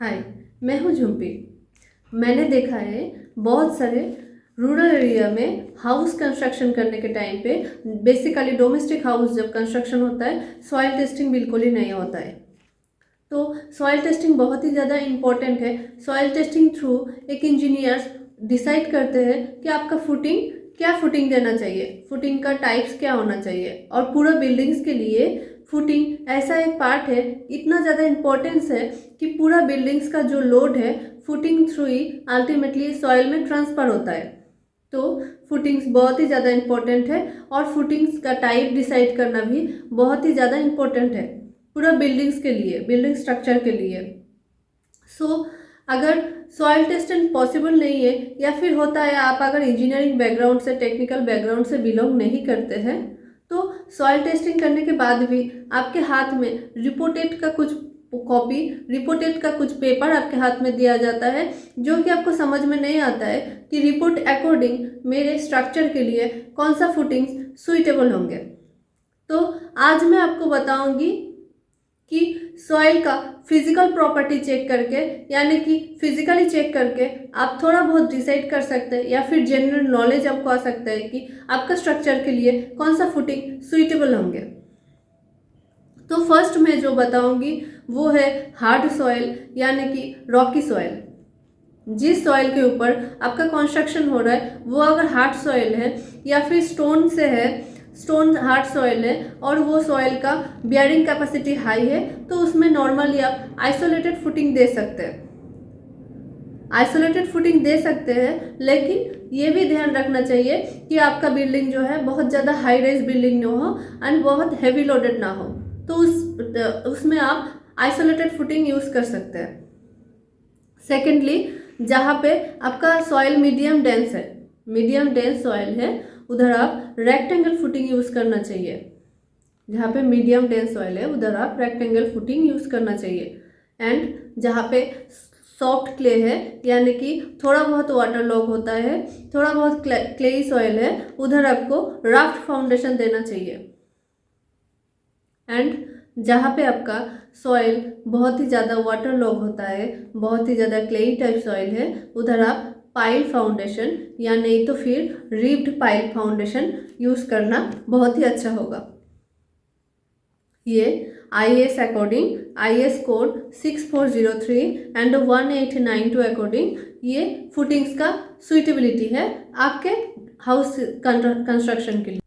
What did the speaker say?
हाय, मैं हूँ झुम्पी। मैंने देखा है बहुत सारे रूरल एरिया में हाउस कंस्ट्रक्शन करने के टाइम पे बेसिकली डोमेस्टिक हाउस जब कंस्ट्रक्शन होता है सॉइल टेस्टिंग बिल्कुल ही नहीं होता है। तो सॉइल टेस्टिंग बहुत ही ज़्यादा इम्पॉर्टेंट है। सॉइल टेस्टिंग थ्रू एक इंजीनियर्स डिसाइड करते हैं कि आपका क्या फुटिंग देना चाहिए, फुटिंग का टाइप्स क्या होना चाहिए, और पूरा बिल्डिंग्स के लिए फुटिंग ऐसा एक पार्ट है, इतना ज़्यादा इम्पोर्टेंस है कि पूरा बिल्डिंग्स का जो लोड है फुटिंग थ्रू ही अल्टीमेटली सॉइल में ट्रांसफ़र होता है। तो फुटिंग्स बहुत ही ज़्यादा इम्पोर्टेंट है और फुटिंग्स का टाइप डिसाइड करना भी बहुत ही ज़्यादा इम्पोर्टेंट है पूरा बिल्डिंग्स के लिए, बिल्डिंग स्ट्रक्चर के लिए। अगर सॉइल टेस्टिंग पॉसिबल नहीं है या फिर होता है आप अगर इंजीनियरिंग बैकग्राउंड से, टेक्निकल बैकग्राउंड से बिलोंग नहीं करते हैं, तो सॉइल टेस्टिंग करने के बाद भी आपके हाथ में रिपोर्टेड का कुछ कॉपी, रिपोर्टेड का कुछ पेपर आपके हाथ में दिया जाता है, जो कि आपको समझ में नहीं आता है कि रिपोर्ट अकॉर्डिंग मेरे स्ट्रक्चर के लिए कौन सा फुटिंग्स सुइटेबल होंगे। तो आज मैं आपको बताऊंगी कि सॉइल का फिजिकल प्रॉपर्टी चेक करके, यानी कि फिजिकली चेक करके आप थोड़ा बहुत डिसाइड कर सकते हैं या फिर जनरल नॉलेज आपको आ सकता है कि आपका स्ट्रक्चर के लिए कौन सा फुटिंग सुइटेबल होंगे। तो फर्स्ट मैं जो बताऊंगी वो है हार्ड सॉइल यानी कि रॉकी सॉइल। जिस सॉइल के ऊपर आपका कंस्ट्रक्शन हो रहा है वो अगर हार्ड सॉइल है या फिर स्टोन से है, स्टोन हार्ड सॉइल है और वो सॉइल का बियरिंग कैपेसिटी हाई है, तो उसमें नॉर्मली आप आइसोलेटेड फुटिंग दे सकते हैं। आइसोलेटेड फुटिंग दे सकते हैं, लेकिन ये भी ध्यान रखना चाहिए कि आपका बिल्डिंग जो है बहुत ज़्यादा हाई राइज बिल्डिंग ना हो एंड बहुत हैवी लोडेड ना हो, तो उसमें आप आइसोलेटेड फुटिंग यूज़ कर सकते हैं। सेकेंडली, जहाँ पे आपका सॉइल मीडियम डेंस है, मीडियम डेंस सॉइल है, उधर आप रेक्टेंगल फुटिंग यूज़ करना चाहिए। जहाँ पे मीडियम डेंस सॉइल है उधर आप रेक्टेंगल फुटिंग यूज़ करना चाहिए। एंड जहाँ पे सॉफ्ट क्ले है यानी कि थोड़ा बहुत वाटर लॉग होता है, थोड़ा बहुत क्लेई सॉइल है, उधर आपको राफ्ट फाउंडेशन देना चाहिए। एंड जहाँ पे आपका सॉइल बहुत ही ज़्यादा वाटर लॉग होता है, बहुत ही ज़्यादा क्लेई टाइप सॉइल है, उधर आप पाइल फाउंडेशन या नहीं तो फिर रिब्ड पाइल फाउंडेशन यूज़ करना बहुत ही अच्छा होगा। ये IS according, IS code 6403 and 1892 according ये फुटिंग्स का सुइटेबिलिटी है आपके हाउस कंस्ट्रक्शन के लिए।